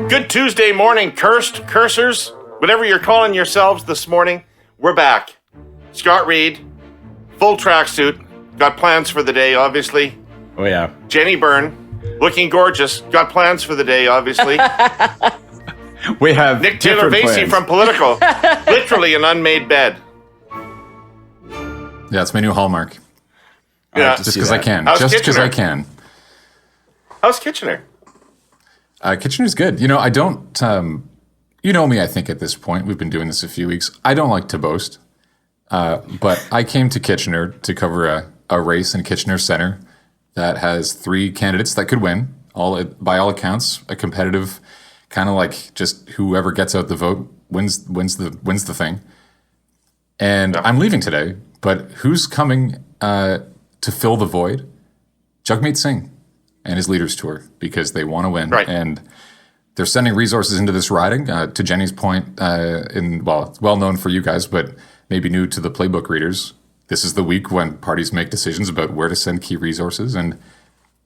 Good Tuesday morning, cursers, whatever you're calling yourselves this morning. We're back. Scott Reid, full tracksuit, got plans for the day, obviously. Oh, yeah. Jenni Byrne, looking gorgeous, got plans for the day, obviously. We have Nick Taylor-Vasey from POLITICO, literally an unmade bed. Yeah, it's my new hallmark. Yeah, just because I can. How's Just because I Kitchener? can. How's Kitchener? Kitchener's good. You know, I don't. You know me, I think, at this point. We've been doing this a few weeks. I don't like to boast. But I came to Kitchener to cover a race in Kitchener Centre that has 3 candidates that could win. By all accounts, a competitive kind of like just whoever gets out the vote wins the thing. And I'm leaving today, but who's coming to fill the void? Jagmeet Singh and his Leaders Tour, because they want to win. Right. And they're sending resources into this riding. To Jenny's point, it's well known for you guys, but maybe new to the playbook readers. This is the week when parties make decisions about where to send key resources, and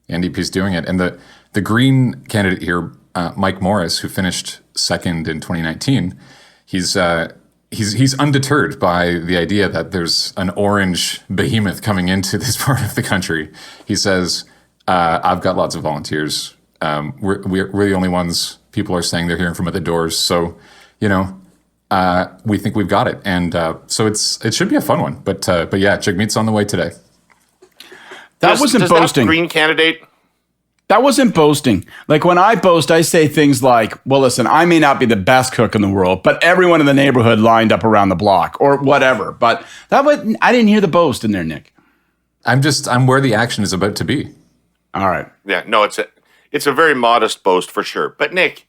NDP's doing it. And the Green candidate here, Mike Morris, who finished second in 2019, he's undeterred by the idea that there's an orange behemoth coming into this part of the country. He says, I've got lots of volunteers. We're the only ones people are saying they're hearing from at the doors. So, we think we've got it. And so it should be a fun one. But yeah, Jagmeet's on the way today. That wasn't boasting. That Green candidate... That wasn't boasting. Like when I boast, I say things like, well, listen, I may not be the best cook in the world, but everyone in the neighborhood lined up around the block or whatever. But I didn't hear the boast in there, Nick. I'm where the action is about to be. All right. Yeah, no, it's a very modest boast for sure. But Nick,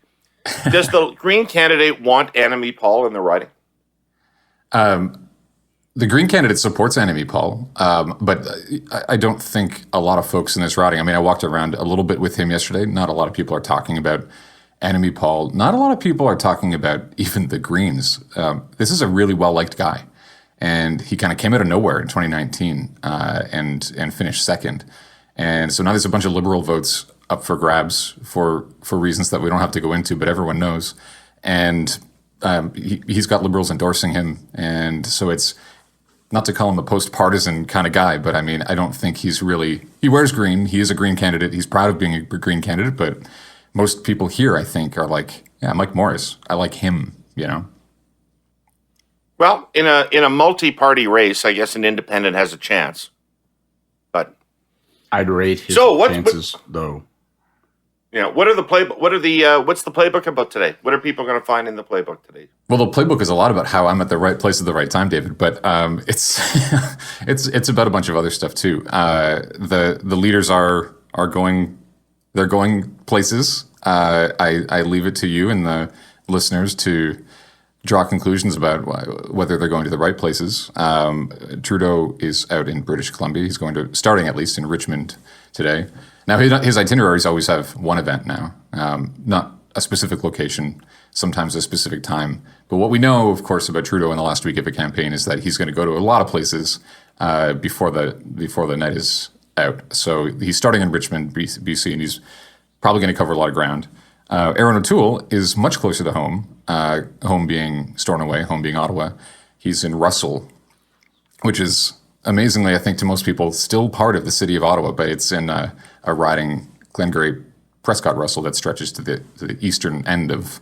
does the Green candidate want Annamie Paul in the riding? The Green candidate supports Annamie Paul, but I don't think a lot of folks in this riding. I mean, I walked around a little bit with him yesterday. Not a lot of people are talking about Annamie Paul. Not a lot of people are talking about even the Greens. This is a really well-liked guy, and he kind of came out of nowhere in 2019 and finished second. And so now there's a bunch of Liberal votes up for grabs for reasons that we don't have to go into, but everyone knows. And he's got Liberals endorsing him, and so it's not to call him a post-partisan kind of guy, but I mean, I don't think he wears green. He is a Green candidate. He's proud of being a Green candidate, but most people here, I think, are like, yeah, Mike Morris. I like him, Well, in a multi-party race, I guess an independent has a chance. But I'd rate his chances, though. What's the playbook about today? What are people going to find in the playbook today? Well, the playbook is a lot about how I'm at the right place at the right time, David. But it's it's about a bunch of other stuff too. The leaders are going places. I leave it to you and the listeners to draw conclusions about whether they're going to the right places. Trudeau is out in British Columbia. He's starting at least in Richmond today. Now, his itineraries always have one event now, not a specific location, sometimes a specific time. But what we know, of course, about Trudeau in the last week of a campaign is that he's going to go to a lot of places before the night is out. So he's starting in Richmond, BC, and he's probably going to cover a lot of ground. Aaron O'Toole is much closer to home, home being Stornoway, home being Ottawa. He's in Russell, which is amazingly, I think, to most people, still part of the city of Ottawa, but it's in a riding, Glengarry Prescott Russell, that stretches to the eastern end of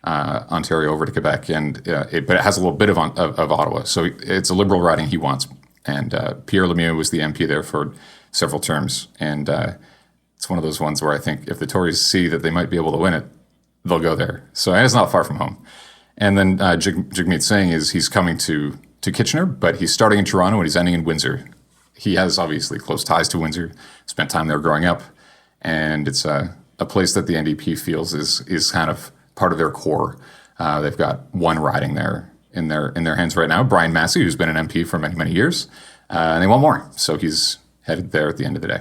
Ontario over to Quebec, but it has a little bit of Ottawa. So it's a Liberal riding he wants. And Pierre Lemieux was the MP there for several terms. And it's one of those ones where I think if the Tories see that they might be able to win it, they'll go there. So it's not far from home. And then Jagmeet Singh he's coming to Kitchener, but he's starting in Toronto and he's ending in Windsor. He has obviously close ties to Windsor, spent time there growing up, and it's a place that the NDP feels is kind of part of their core. They've got one riding there in their hands right now, Brian Massey, who's been an MP for many, many years, and they want more. So he's headed there at the end of the day.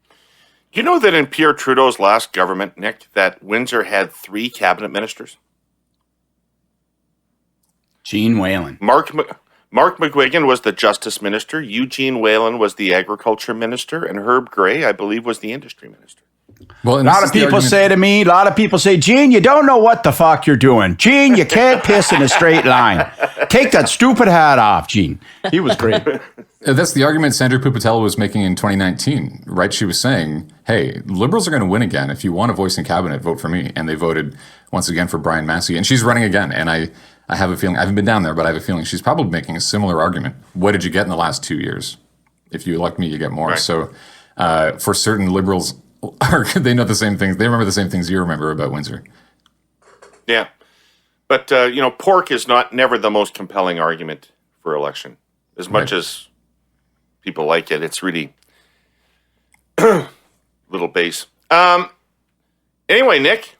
Do you know that in Pierre Trudeau's last government, Nick, that Windsor had 3 cabinet ministers? Gene Whalen. Mark McGuigan was the Justice Minister. Eugene Whalen was the Agriculture Minister. And Herb Gray, I believe, was the Industry Minister. Well, A lot of people say to me, Gene, you don't know what the fuck you're doing. Gene, you can't piss in a straight line. Take that stupid hat off, Gene. He was great. That's the argument Sandra Pupatella was making in 2019, right? She was saying, hey, Liberals are going to win again. If you want a voice in cabinet, vote for me. And they voted once again for Brian Massey. And she's running again. And I have a feeling, I haven't been down there, but I have a feeling she's probably making a similar argument. What did you get in the last 2 years? If you elect me, you get more. Right. So for certain Liberals, they know the same things. They remember the same things you remember about Windsor. Yeah. But, pork is never the most compelling argument for election. As much as people like it, it's really little base. Anyway, Nick,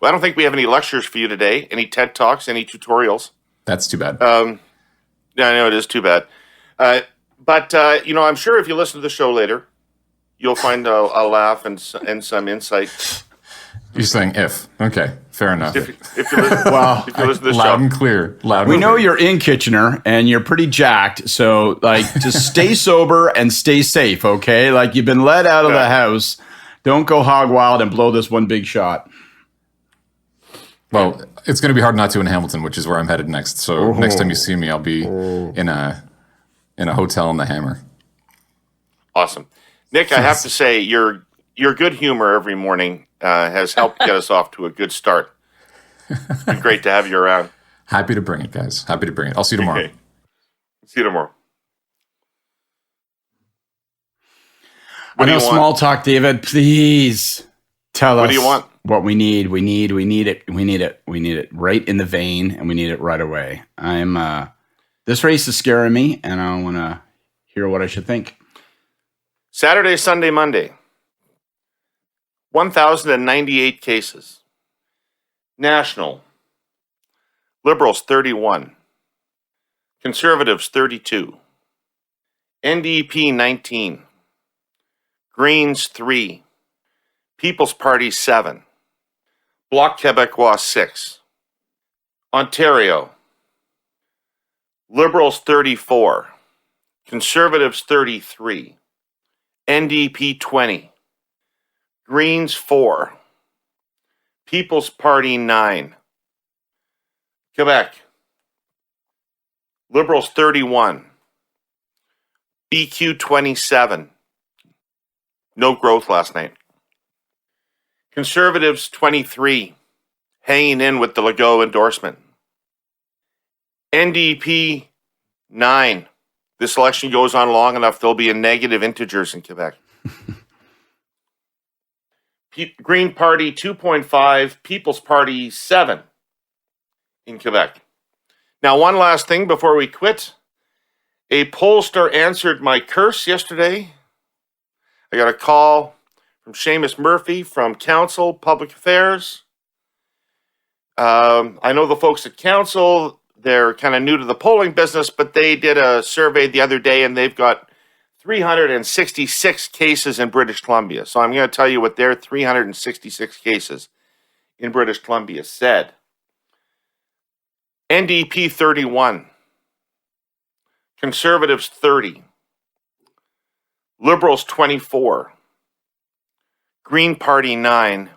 I don't think we have any lectures for you today, any TED Talks, any tutorials. That's too bad. Yeah, I know it is too bad. But I'm sure if you listen to the show later, you'll find a laugh and some insight. You're saying if. Okay, fair enough. If you listen to the show. Loud and clear. We know you're in Kitchener and you're pretty jacked, so just stay sober and stay safe, okay? You've been let out of the house. Don't go hog wild and blow this one big shot. Well, it's going to be hard not to in Hamilton, which is where I'm headed next. So next time you see me, I'll be in a hotel in the Hammer. Awesome. Nick, I have to say, your good humor every morning has helped get us off to a good start. It's been great to have you around. Happy to bring it, guys. Happy to bring it. I'll see you tomorrow. Okay. See you tomorrow. I know small talk, David. Please tell us. What do you want? What we need. We need it. We need it right in the vein, and we need it right away. This race is scaring me, and I want to hear what I should think. Saturday, Sunday, Monday. 1,098 cases. National. Liberals, 31. Conservatives, 32. NDP, 19. Greens, 3. People's Party, 7. Bloc Québécois, 6. Ontario. Liberals, 34. Conservatives, 33. NDP, 20. Greens, 4. People's Party, 9. Quebec. Liberals, 31. BQ, 27. No growth last night. Conservatives, 23. Hanging in with the Legault endorsement. NDP, 9. This election goes on long enough, there'll be a negative integers in Quebec. Green Party, 2.5. People's Party, 7 in Quebec. Now, one last thing before we quit. A pollster answered my curse yesterday. I got a call from Seamus Murphy from Council Public Affairs. I know the folks at Council, they're kind of new to the polling business, but they did a survey the other day and they've got 366 cases in British Columbia. So I'm going to tell you what their 366 cases in British Columbia said. NDP 31. Conservatives 30. Liberals 24. Green Party 9.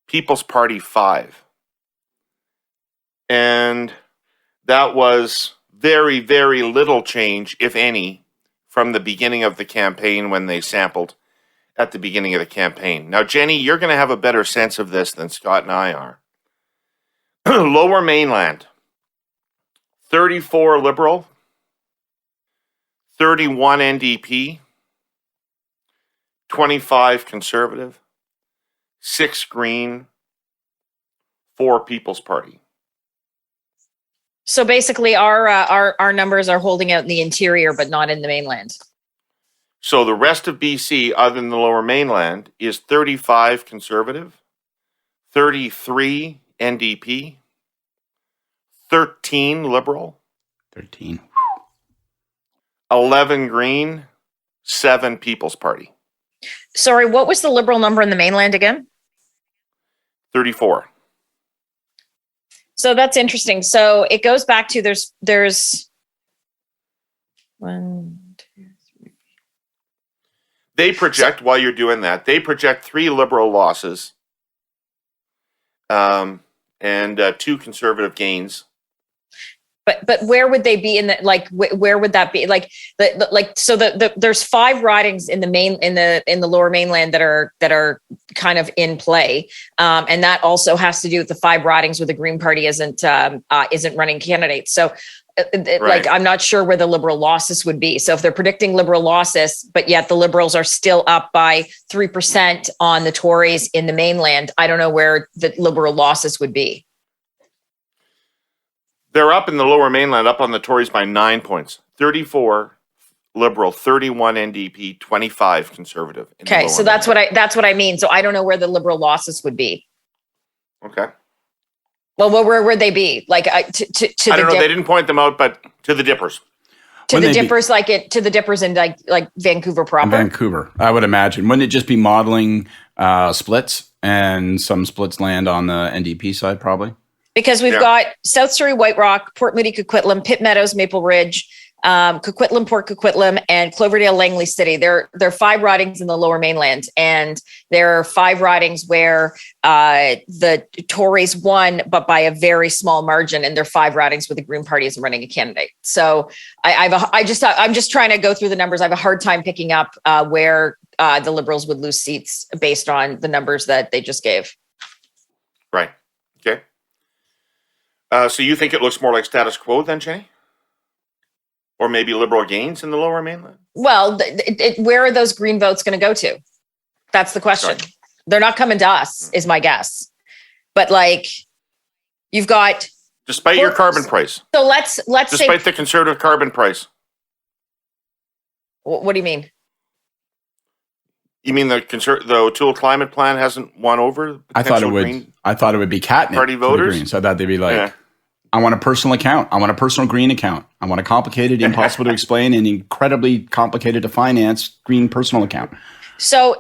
People's Party 5. And that was very, very little change, if any, from the beginning of the campaign when they sampled at the beginning of the campaign. Now, Jenny, you're going to have a better sense of this than Scott and I are. Lower Mainland, 34 Liberal, 31 NDP, 25 Conservative, 6 Green, 4 People's Party. So basically, our numbers are holding out in the interior, but not in the mainland. So the rest of BC, other than the Lower Mainland, is 35 Conservative, 33 NDP, 13 Liberal, 13, 11 Green, 7 People's Party. Sorry, what was the Liberal number in the mainland again? 34. So that's interesting. So it goes back to there's 1, 2, 3. They project, while you're doing that, they project 3 Liberal losses and 2 Conservative gains. But where would they be in the, like, where would that be? Like so there's 5 ridings in the lower mainland that are kind of in play. And that also has to do with the 5 ridings where the Green Party isn't running candidates. So like, I'm not sure where the Liberal losses would be. So if they're predicting Liberal losses, but yet the Liberals are still up by 3% on the Tories in the mainland, I don't know where the Liberal losses would be. They're up in the lower mainland, up on the Tories by 9 points. 34 Liberal, 31 NDP, 25 Conservative. Okay, so that's what I mean. So I don't know where the Liberal losses would be. Okay. Well, where would they be? Like to I don't know. They didn't point them out, but to the Dippers. To the Dippers, to the Dippers in like Vancouver proper. Vancouver, I would imagine. Wouldn't it just be modeling splits, and some splits land on the NDP side, probably? Because we've got South Surrey, White Rock, Port Moody, Coquitlam, Pitt Meadows, Maple Ridge, Coquitlam, Port Coquitlam, and Cloverdale, Langley City. There are 5 ridings in the lower mainland, and there are 5 ridings where the Tories won, but by a very small margin, and there are 5 ridings where the Green Party isn't running a candidate. So I'm just trying to go through the numbers. I have a hard time picking up where the Liberals would lose seats based on the numbers that they just gave. Right. Okay. So you think it looks more like status quo then, Jenny? Or maybe Liberal gains in the lower mainland? Well, where are those Green votes going to go to? That's the question. Sorry. They're not coming to us, is my guess. But like, you've got... Despite your carbon price. So let's say... Despite the Conservative carbon price. What do you mean? You mean the O'Toole climate plan hasn't won over? I thought it would be catnip Party voters. Greens. I thought they'd be like, I want a personal account. I want a personal green account. I want a complicated, impossible to explain, and incredibly complicated to finance green personal account. So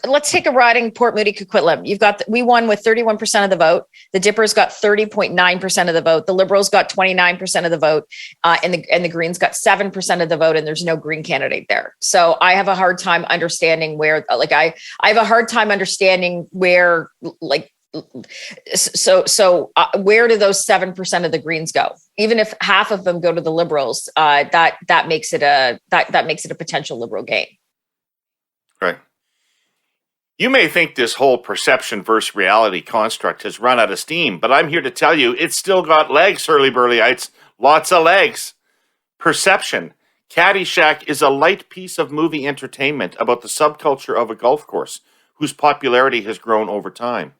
let's take a riding Port Moody Coquitlam. We won with 31% of the vote. The Dippers got 30.9% of the vote. The Liberals got 29% of the vote, and the Greens got 7% of the vote. And there's no Green candidate there. So I have a hard time understanding where, like, I have a hard time understanding where, like. So where do those 7% of the Greens go? Even if half of them go to the Liberals, that makes it a potential Liberal gain. Right. You may think this whole perception versus reality construct has run out of steam, but I'm here to tell you it's still got legs, hurly-burlyites. Lots of legs. Perception. Caddyshack is a light piece of movie entertainment about the subculture of a golf course whose popularity has grown over time.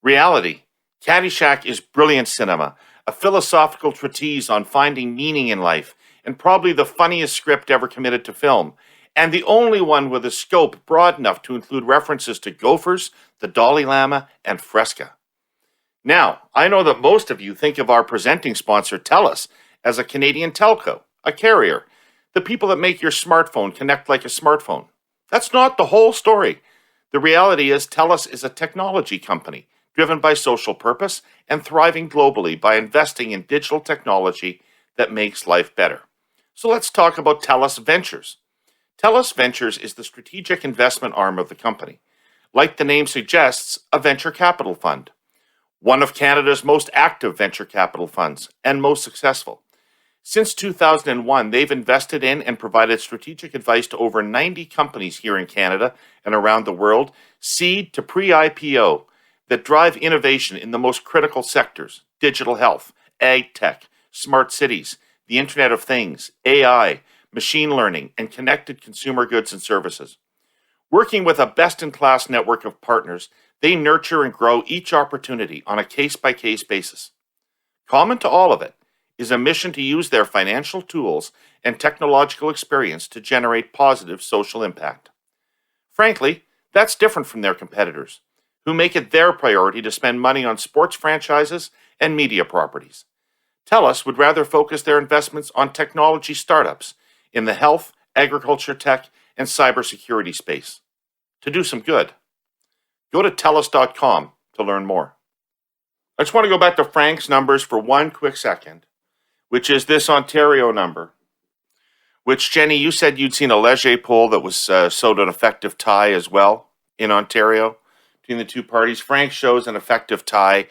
Reality. Caddyshack is brilliant cinema, a philosophical treatise on finding meaning in life, and probably the funniest script ever committed to film, and the only one with a scope broad enough to include references to gophers, the Dalai Lama, and Fresca. Now, I know that most of you think of our presenting sponsor, TELUS, as a Canadian telco, a carrier, the people that make your smartphone connect like a smartphone. That's not the whole story. The reality is TELUS is a technology company driven by social purpose and thriving globally by investing in digital technology that makes life better. So let's talk about TELUS Ventures. TELUS Ventures is the strategic investment arm of the company. Like the name suggests, a venture capital fund. One of Canada's most active venture capital funds and most successful. Since 2001, they've invested in and provided strategic advice to over 90 companies here in Canada and around the world, seed to pre-IPO, that drive innovation in the most critical sectors: digital health, ag tech, smart cities, the Internet of Things, AI, machine learning, and connected consumer goods and services. Working with a best-in-class network of partners, they nurture and grow each opportunity on a case-by-case basis. Common to all of it is a mission to use their financial tools and technological experience to generate positive social impact. Frankly, that's different from their competitors, who make it their priority to spend money on sports franchises and media properties. TELUS would rather focus their investments on technology startups in the health, agriculture tech, and cybersecurity space to do some good. Go to TELUS.com to learn more. I just want to go back to Frank's numbers for one quick second, which is this Ontario number, which, Jenny, you said you'd seen a Leger poll that was showed an effective tie as well in Ontario between the two parties. Frank shows an effective tie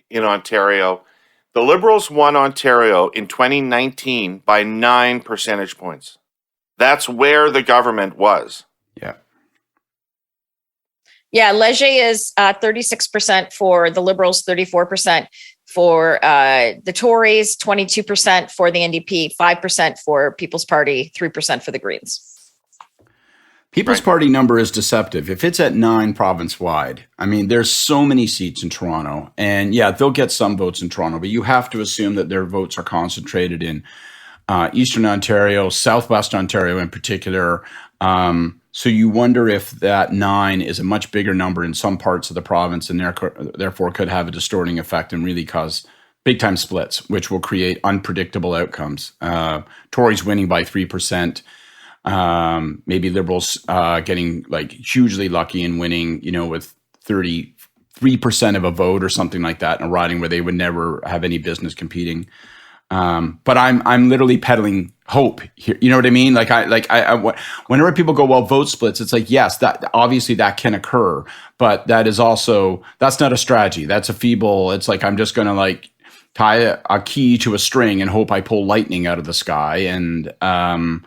in Ontario. The Liberals won Ontario in 2019 by 9 percentage points. That's where the government was. Yeah. Yeah, Leger is 36% for the Liberals, 34% for the Tories, 22% for the NDP, 5% for People's Party, 3% for the Greens. People's Party number is deceptive. If it's at 9 province-wide, I mean, there's so many seats in Toronto. And yeah, they'll get some votes in Toronto, but you have to assume that their votes are concentrated in Eastern Ontario, Southwest Ontario in particular. So you wonder if that 9 is a much bigger number in some parts of the province and therefore could have a distorting effect and really cause big-time splits, which will create unpredictable outcomes. Tories winning by 3%, maybe Liberals getting like hugely lucky and winning, with 33% of a vote or something like that in a riding where they would never have any business competing. But I'm literally peddling hope here. You know what I mean? Whenever people go, well, vote splits, it's like, yes, that obviously that can occur, but that's not a strategy. That's a feeble. It's like, I'm just going to tie a key to a string and hope I pull lightning out of the sky. And, I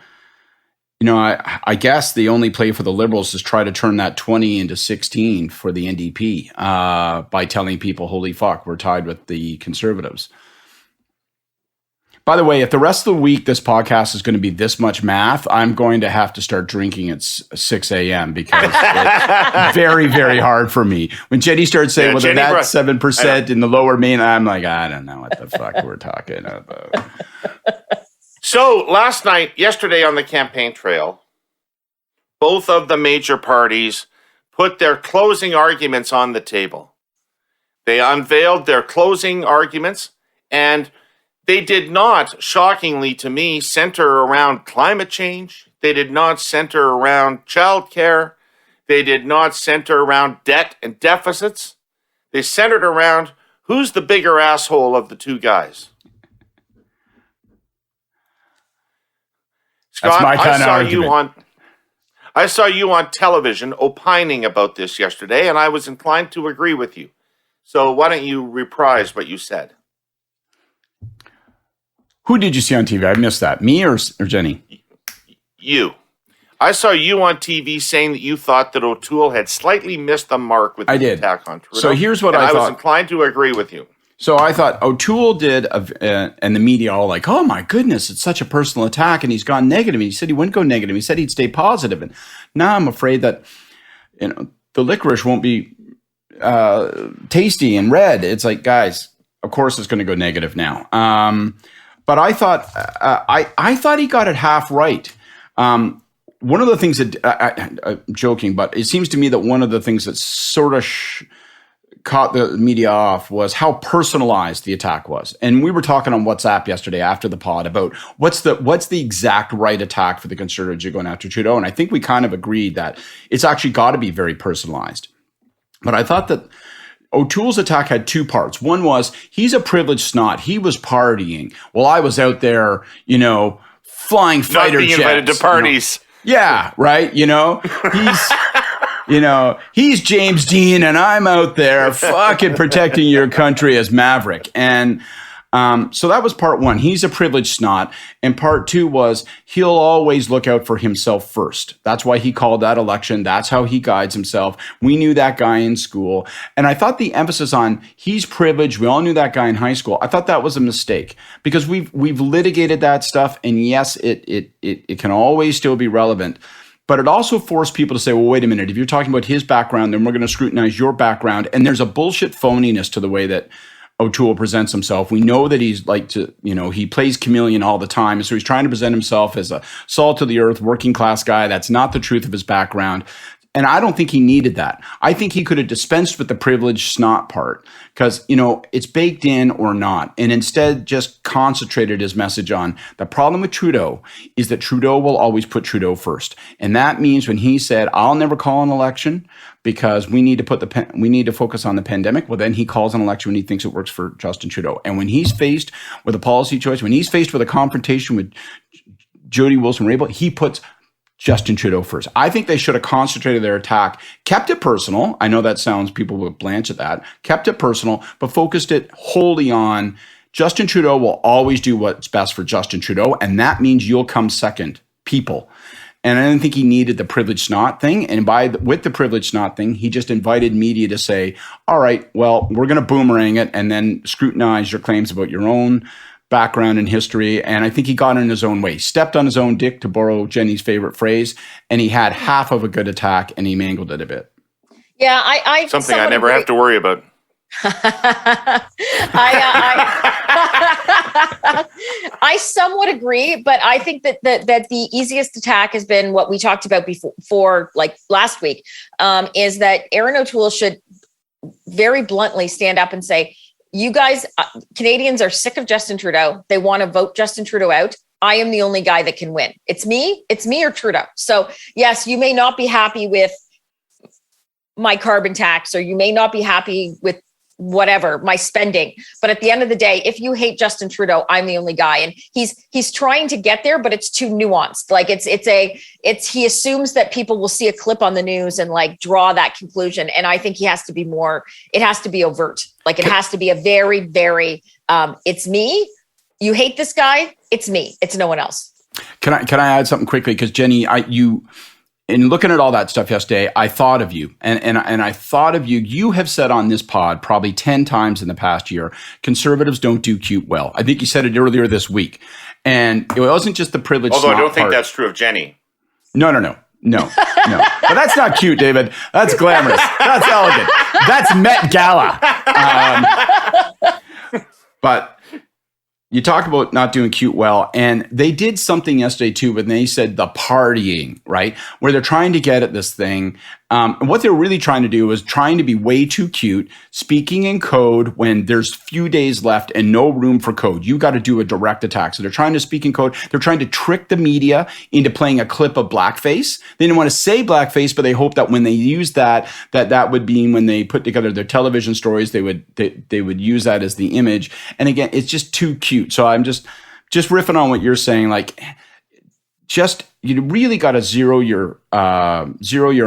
guess the only play for the Liberals is try to turn that 20 into 16 for the NDP, by telling people, holy fuck, we're tied with the Conservatives. By the way, if the rest of the week this podcast is going to be this much math, I'm going to have to start drinking at 6 a.m. because it's very, very hard for me. When Jenny starts saying, well, that's 7% in the lower main, I'm like, I don't know what the fuck we're talking about. So yesterday on the campaign trail, both of the major parties put their closing arguments on the table. They unveiled their closing arguments, and they did not, shockingly to me, center around climate change. They did not center around childcare. They did not center around debt and deficits. They centered around who's the bigger asshole of the two guys. Scott, that's my kind of argument. I saw you on television opining about this yesterday, and I was inclined to agree with you. So why don't you reprise what you said? Who did you see on TV? I missed that. Me or Jenny? You. I saw you on TV saying that you thought that O'Toole had slightly missed the mark with the attack on Trudeau. So here's what I thought. I was inclined to agree with you. So I thought O'Toole did, and the media all like, oh my goodness, it's such a personal attack, and he's gone negative. And he said he wouldn't go negative. He said he'd stay positive. And now I'm afraid that the licorice won't be tasty and red. It's like, guys, of course it's going to go negative now. But I thought I thought he got it half right. One of the things that I'm joking, but it seems to me that one of the things that sort of caught the media off was how personalized the attack was. And we were talking on WhatsApp yesterday after the pod about what's the exact right attack for the Conservatives you're going after Trudeau. And I think we kind of agreed that it's actually got to be very personalized. But I thought that O'Toole's attack had two parts. One was he's a privileged snot. He was partying. Well, I was out there, flying fighter jets. Not being invited to parties. Yeah, right. He's James Dean and I'm out there fucking protecting your country as Maverick. And so that was part one. He's a privileged snot. And part two was he'll always look out for himself first. That's why he called that election. That's how he guides himself. We knew that guy in school. And I thought the emphasis on he's privileged. We all knew that guy in high school. I thought that was a mistake because we've litigated that stuff. And yes, it can always still be relevant. But it also forced people to say, well, wait a minute, if you're talking about his background, then we're going to scrutinize your background. And there's a bullshit phoniness to the way that O'Toole presents himself. We know that he's he plays chameleon all the time. So he's trying to present himself as a salt of the earth, working class guy. That's not the truth of his background. And I don't think he needed that. I think he could have dispensed with the privileged snot part because, it's baked in or not. And instead just concentrated his message on the problem with Trudeau is that Trudeau will always put Trudeau first. And that means when he said, I'll never call an election because we need to focus on the pandemic. Well, then he calls an election when he thinks it works for Justin Trudeau. And when he's faced with a policy choice, when he's faced with a confrontation with Jody Wilson-Raybould, he puts Justin Trudeau first. I think they should have concentrated their attack, kept it personal. I know that sounds, people will blanch at that, kept it personal, but focused it wholly on Justin Trudeau will always do what's best for Justin Trudeau, and that means you'll come second, people. And I didn't think he needed the privileged snot thing. And with the privileged snot thing, he just invited media to say, all right, well, we're going to boomerang it and then scrutinize your claims about your own background and history. And I think he got in his own way, stepped on his own dick, to borrow Jenny's favorite phrase. And he had half of a good attack and he mangled it a bit. Yeah, I something I never have to worry about. I somewhat agree, but I think that the easiest attack has been what we talked about before, like last week, is that Aaron O'Toole should very bluntly stand up and say, you guys, Canadians are sick of Justin Trudeau. They want to vote Justin Trudeau out. I am the only guy that can win. It's me or Trudeau. So yes, you may not be happy with my carbon tax, or you may not be happy with whatever, my spending. But at the end of the day, if you hate Justin Trudeau, I'm the only guy. And he's trying to get there, but it's too nuanced. Like he assumes that people will see a clip on the news and like draw that conclusion. And I think it has to be overt. Like it has to be a very, very, it's me. You hate this guy. It's me. It's no one else. Can I add something quickly? Because Jenny, in looking at all that stuff yesterday, I thought of you, and I thought of you. You have said on this pod probably 10 times in the past year, conservatives don't do cute well. I think you said it earlier this week, and it wasn't just the privilege. Although I don't think that's true of Jenny. No. But that's not cute, David. That's glamorous. That's elegant. That's Met Gala. But you talk about not doing cute well, and they did something yesterday too, when they said the partying, right? Where they're trying to get at this thing. And what they're really trying to do is trying to be way too cute, speaking in code when there's few days left and no room for code. You got to do a direct attack. So they're trying to speak in code. They're trying to trick the media into playing a clip of blackface. They didn't want to say blackface, but they hoped that when they use that would be when they put together their television stories, they would use that as the image. And again, it's just too cute. So I'm just riffing on what you're saying, like, you really got to zero your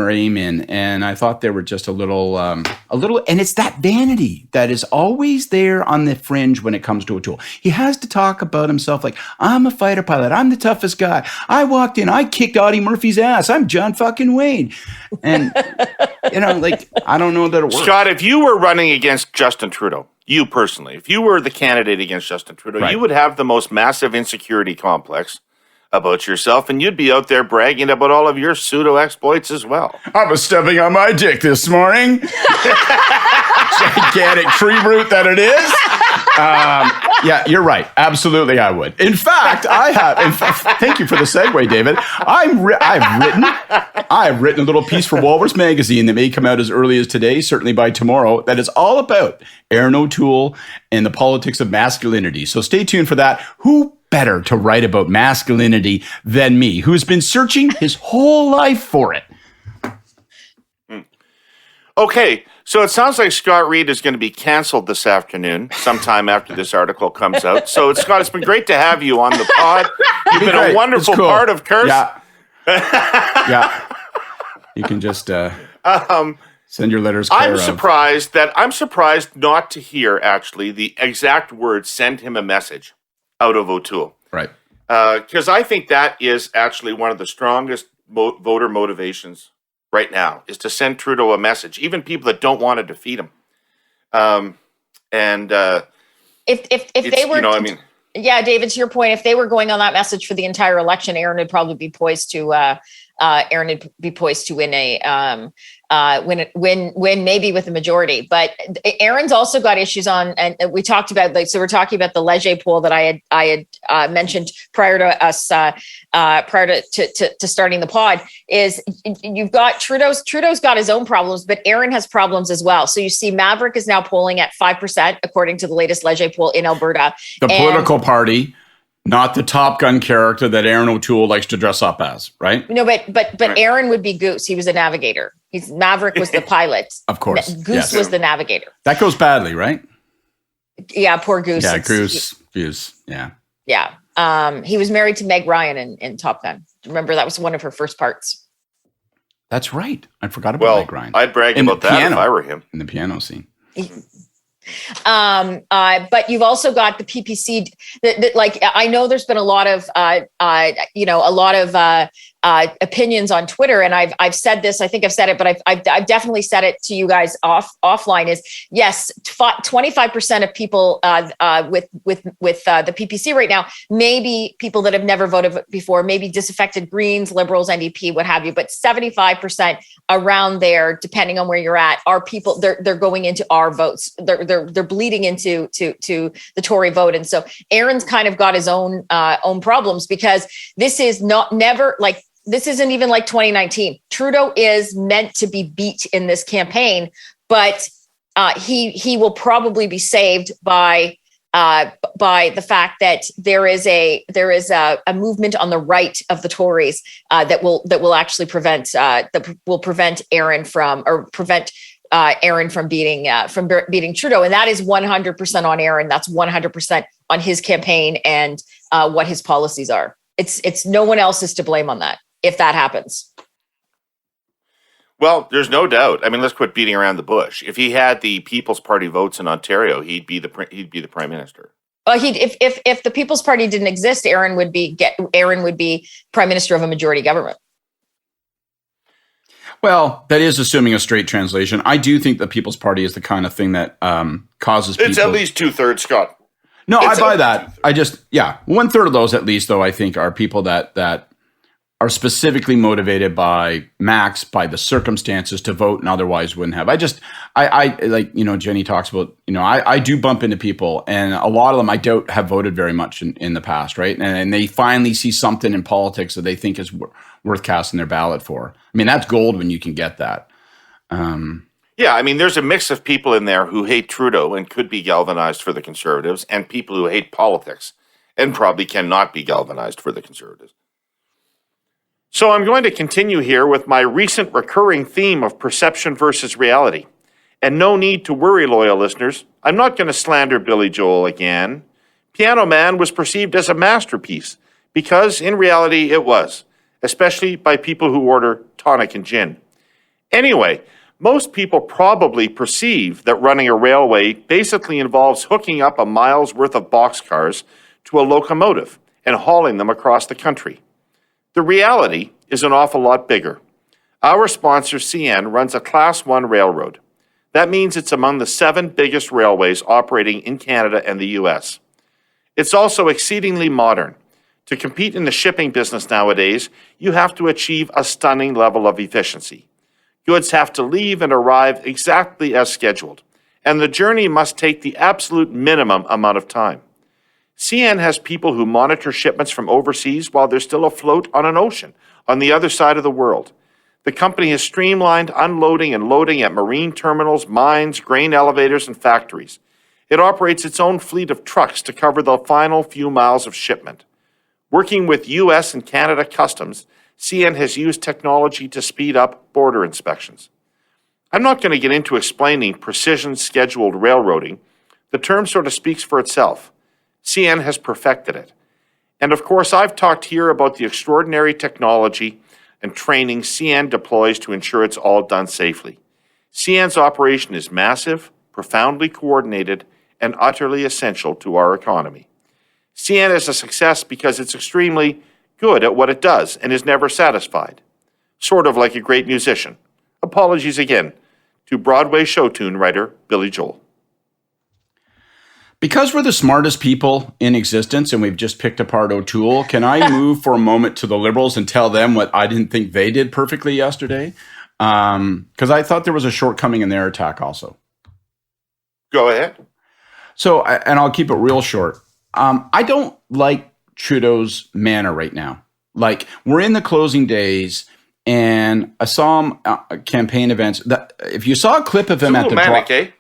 aim in, and I thought they were just a little, and it's that vanity that is always there on the fringe when it comes to O'Toole. He has to talk about himself like, I'm a fighter pilot, I'm the toughest guy. I walked in, I kicked Audie Murphy's ass, I'm John fucking Wayne, and like I don't know that it works. Scott, if you were running against Justin Trudeau, you personally, if you were the candidate against Justin Trudeau, right, you would have the most massive insecurity complex about yourself, and you'd be out there bragging about all of your pseudo exploits as well. I was stepping on my dick this morning. Gigantic tree root that it is. Yeah, you're right. Absolutely, I would. In fact, thank you for the segue, David. I've written a little piece for Walrus Magazine that may come out as early as today, certainly by tomorrow, that is all about Aaron O'Toole and the politics of masculinity. So stay tuned for that. Who better to write about masculinity than me, who's been searching his whole life for it? Okay, so it sounds like Scott Reid is going to be canceled this afternoon, sometime after this article comes out. So, Scott, it's been great to have you on the pod. You've been a wonderful part of Curse. Yeah. Yeah. You can just send your letters. I'm surprised not to hear, actually, the exact words, send him a message, out of O'Toole. Right. Because I think that is actually one of the strongest voter motivations right now, is to send Trudeau a message, even people that don't want to defeat him. If they were, yeah, David, to your point, if they were going on that message for the entire election, Aaron would probably be poised to win win maybe with a majority. But Aaron's also got issues on, and we talked about, like, so we're talking about the Leger poll that I had mentioned prior to us, prior to starting the pod, is you've got Trudeau's got his own problems, but Aaron has problems as well. So you see Maverick is now polling at 5%, according to the latest Leger poll in Alberta. The political party, not the Top Gun character that Aaron O'Toole likes to dress up as, right? No, but Aaron would be Goose. He was a navigator. Maverick was the pilot. Of course. Goose was the navigator. That goes badly, right? Yeah, poor Goose. Yeah, Goose. Yeah. Yeah. He was married to Meg Ryan in Top Gun. Remember, that was one of her first parts. That's right. I forgot about Meg Ryan. I'd brag about that if I were him. In the piano scene. But you've also got the PPC. Like, I know there's been a lot of, opinions on Twitter, and I've said this. I think I've said it, but I've definitely said it to you guys offline. Is yes, 25% of people with the PPC right now, maybe people that have never voted before, maybe disaffected Greens, Liberals, NDP, what have you. But 75% around there, depending on where you're at, are people. They're going into our votes. They're bleeding into the Tory vote, and so Aaron's kind of got his own problems, because this is never like. This isn't even like 2019. Trudeau is meant to be beat in this campaign, but he will probably be saved by the fact that there is a movement on the right of the Tories that will actually prevent Aaron from beating Trudeau, and that is 100% on Aaron. That's 100% on his campaign and what his policies are. It's no one else is to blame on that if that happens. Well, there's no doubt. I mean, let's quit beating around the bush. If he had the People's Party votes in Ontario, he'd be the prime minister. Well, if the People's Party didn't exist, Aaron would be prime minister of a majority government. Well, that is assuming a straight translation. I do think the People's Party is the kind of thing that causes people. It's at least 2/3, Scott. No, I buy that. 1/3 of those at least, though, I think are people that are specifically motivated by Max, by the circumstances to vote and otherwise wouldn't have. I like, Jenny talks about, I do bump into people, and a lot of them I doubt have voted very much in the past, right? And they finally see something in politics that they think is worth casting their ballot for. I mean, that's gold when you can get that. Yeah, I mean, there's a mix of people in there who hate Trudeau and could be galvanized for the Conservatives, and people who hate politics and probably cannot be galvanized for the Conservatives. So I'm going to continue here with my recent recurring theme of perception versus reality. And no need to worry, loyal listeners. I'm not going to slander Billy Joel again. Piano Man was perceived as a masterpiece because in reality it was, especially by people who order tonic and gin. Anyway, most people probably perceive that running a railway basically involves hooking up a mile's worth of boxcars to a locomotive and hauling them across the country. The reality is an awful lot bigger. Our sponsor, CN, runs a Class 1 railroad. That means it's among the 7 biggest railways operating in Canada and the US. It's also exceedingly modern. To compete in the shipping business nowadays, you have to achieve a stunning level of efficiency. Goods have to leave and arrive exactly as scheduled, and the journey must take the absolute minimum amount of time. CN has people who monitor shipments from overseas while they're still afloat on an ocean on the other side of the world. The company has streamlined unloading and loading at marine terminals, mines, grain elevators, and factories. It operates its own fleet of trucks to cover the final few miles of shipment. Working with US and Canada Customs, CN has used technology to speed up border inspections. I'm not going to get into explaining precision scheduled railroading. The term sort of speaks for itself. CN has perfected it. And of course, I've talked here about the extraordinary technology and training CN deploys to ensure it's all done safely. CN's operation is massive, profoundly coordinated, and utterly essential to our economy. CN is a success because it's extremely good at what it does and is never satisfied. Sort of like a great musician. Apologies again to Broadway show tune writer Billy Joel. Because we're the smartest people in existence and we've just picked apart O'Toole, can I move for a moment to the Liberals and tell them what I didn't think they did perfectly yesterday? Because I thought there was a shortcoming in their attack also. Go ahead. So, and I'll keep it real short. I don't like Trudeau's manner right now. Like, we're in the closing days, and I saw him at campaign events. If you saw a clip of him at the manic,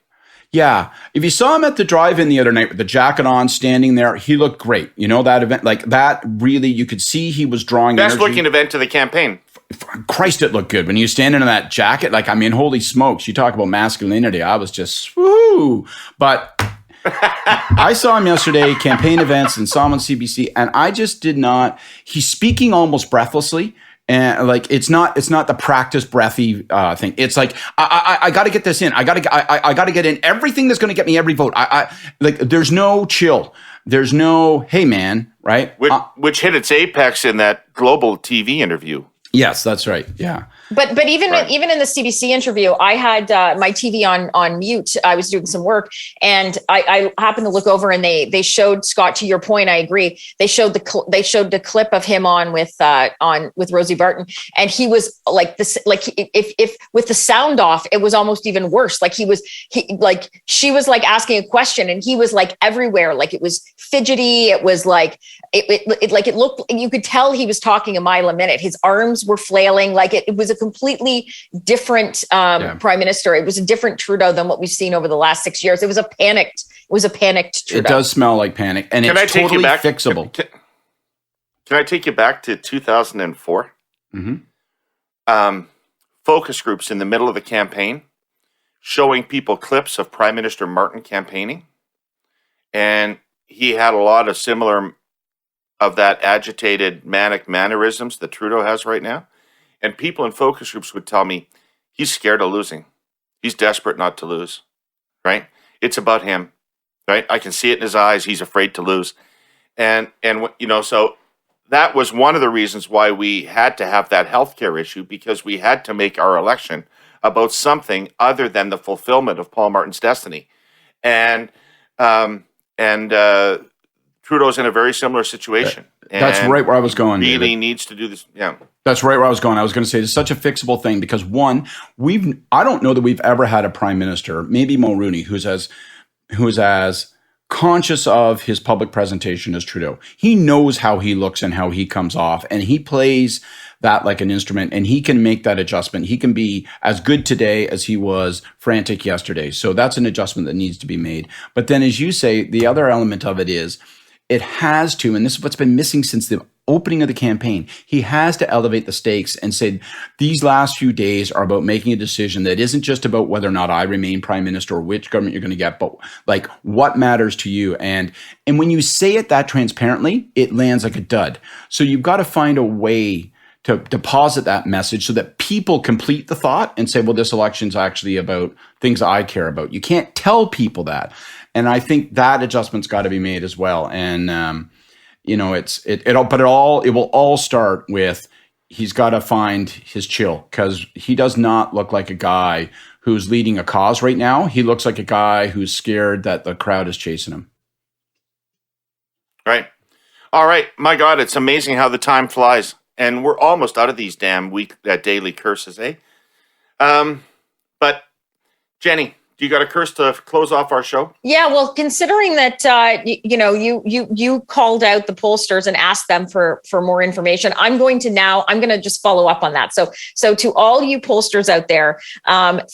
yeah, if you saw him at the drive-in the other night with the jacket on, standing there, he looked great. You know, that event, like that, really, you could see he was drawing best energy. looking event of the campaign. Christ, it looked good when you stand in that jacket. Like, I mean, holy smokes! You talk about masculinity. I was just woo. But I saw him yesterday, campaign events, and saw him on CBC, and I just did not. He's speaking almost breathlessly, and like it's not the practice breathy thing. It's like I got to get this in. I got to get in everything that's going to get me every vote. I like. There's no chill. There's no hey man, right? Which hit its apex in that global TV interview. Yes, that's right. Yeah. But even in the CBC interview, I had my TV on mute. I was doing some work, and I happened to look over, and they showed, Scott, to your point, I agree. They showed the clip of him on with Rosie Barton, and he was like this, like if with the sound off, it was almost even worse. Like she was like asking a question, and he was like everywhere. Like it was fidgety. It was like it looked. You could tell he was talking a mile a minute. His arms were flailing. Like it was a completely different prime minister. It was a different Trudeau than what we've seen over the last 6 years. It was a panicked Trudeau. It does smell like panic, and it's totally fixable. Can I take you back to 2004? Mm-hmm. Focus groups in the middle of the campaign showing people clips of Prime Minister Martin campaigning, and he had a lot of similar of that agitated, manic mannerisms that Trudeau has right now. And people in focus groups would tell me, he's scared of losing. He's desperate not to lose, right? It's about him, right? I can see it in his eyes. He's afraid to lose. And so that was one of the reasons why we had to have that healthcare issue, because we had to make our election about something other than the fulfillment of Paul Martin's destiny. And Trudeau's in a very similar situation. That's right where I was going. Really David. needs to do this. Yeah. That's right where I was going. I was going to say it's such a fixable thing because one, I don't know that we've ever had a prime minister, maybe Mulroney, who's as conscious of his public presentation as Trudeau. He knows how he looks and how he comes off, and he plays that like an instrument, and he can make that adjustment. He can be as good today as he was frantic yesterday. So that's an adjustment that needs to be made. But then, as you say, the other element of it is it has to, and this is what's been missing since the opening of the campaign, he has to elevate the stakes and say, these last few days are about making a decision that isn't just about whether or not I remain prime minister or which government you're going to get, but like what matters to you. And when you say it that transparently, it lands like a dud. So you've got to find a way to deposit that message so that people complete the thought and say, well, this election's actually about things I care about. You can't tell people that. And I think that adjustment's got to be made as well. And, it will all start with he's got to find his chill, because he does not look like a guy who's leading a cause right now. He looks like a guy who's scared that the crowd is chasing him. Right. All right. My God, it's amazing how the time flies. And we're almost out of these damn daily curses, eh? But Jenny, do you got a curse to close off our show? Yeah, well, considering that you called out the pollsters and asked them for more information, I'm going to just follow up on that. So to all you pollsters out there,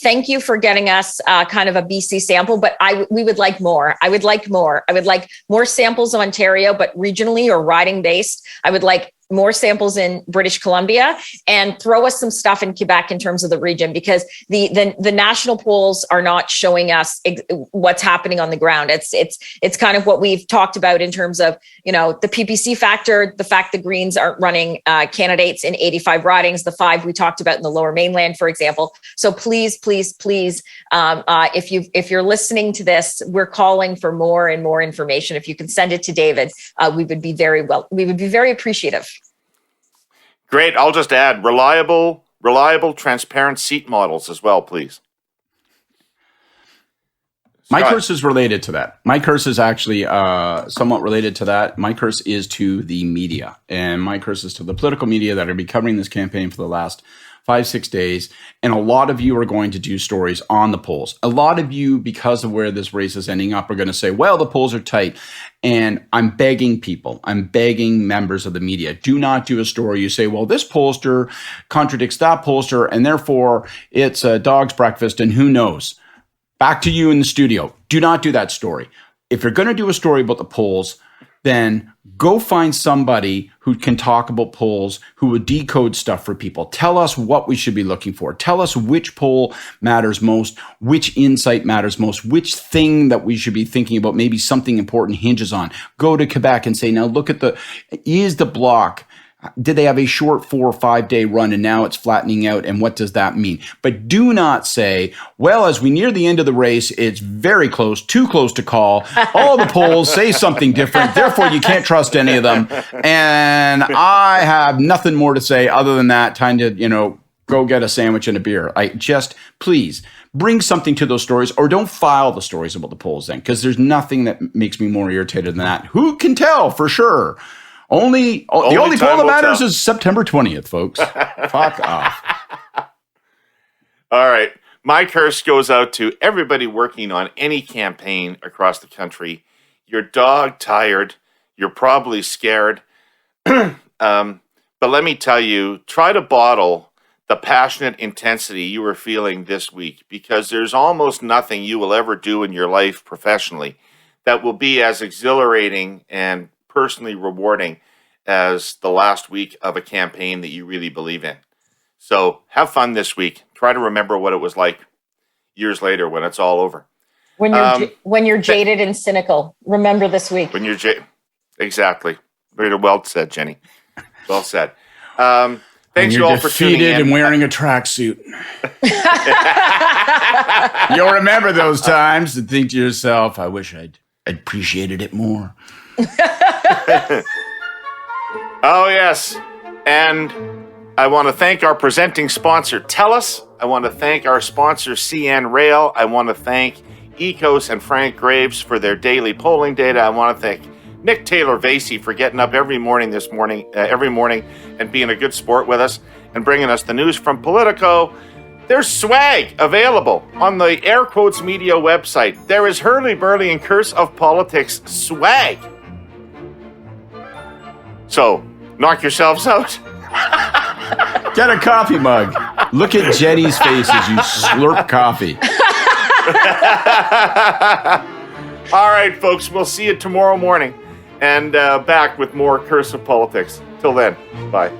thank you for getting us kind of a BC sample, but we would like more. I would like more samples of Ontario, but regionally or riding based. I would like more samples in British Columbia, and throw us some stuff in Quebec in terms of the region, because the national polls are not showing us what's happening on the ground. It's kind of what we've talked about in terms of, the PPC factor, the fact the Greens aren't running candidates in 85 ridings, the 5 we talked about in the Lower Mainland, for example. So please, if you're listening to this, we're calling for more and more information. If you can send it to David, we would be very appreciative. Great. I'll just add reliable, transparent seat models as well, please. My curse is related to that. My curse is actually somewhat related to that. My curse is to the media, and my curse is to the political media that are be covering this campaign for the last 5-6 days. And a lot of you are going to do stories on the polls. A lot of you, because of where this race is ending up, are going to say, well, the polls are tight. And I'm begging members of the media, do not do a story. You say, well, this pollster contradicts that pollster, and therefore it's a dog's breakfast, and who knows? Back to you in the studio. Do not do that story. If you're going to do a story about the polls, then go find somebody who can talk about polls, who would decode stuff for people. Tell us what we should be looking for. Tell us which poll matters most, which insight matters most, which thing that we should be thinking about, maybe something important hinges on. Go to Quebec and say, now look at is the bloc, did they have a short 4 or 5 day run and now it's flattening out? And what does that mean? But do not say, well, as we near the end of the race, it's very close, too close to call. All the polls say something different. Therefore, you can't trust any of them. And I have nothing more to say other than that. Time to, go get a sandwich and a beer. Please bring something to those stories, or don't file the stories about the polls then, because there's nothing that makes me more irritated than that. Who can tell for sure? The only poll that matters is September 20th, folks. Fuck off. All right. My curse goes out to everybody working on any campaign across the country. You're dog tired. You're probably scared. But let me tell you, try to bottle the passionate intensity you were feeling this week, because there's almost nothing you will ever do in your life professionally that will be as exhilarating and personally rewarding as the last week of a campaign that you really believe in. So have fun this week. Try to remember what it was like years later when it's all over. When you're jaded and cynical, remember this week. When you're exactly. Very well said, Jenny. Well said. Thanks you all for tuning in. And wearing a tracksuit. You'll remember those times and think to yourself, I wish I'd appreciated it more. Oh, yes. And I want to thank our presenting sponsor, TELUS. I want to thank our sponsor, CN Rail. I want to thank EKOS and Frank Graves for their daily polling data. I want to thank Nick Taylor-Vasey for getting up every morning and being a good sport with us and bringing us the news from Politico. There's swag available on the Air Quotes Media website. There is Herle, Burley, and Curse of Politics swag. So, knock yourselves out. Get a coffee mug. Look at Jenny's face as you slurp coffee. All right, folks, we'll see you tomorrow morning and back with more Curse of Politics. Till then, bye.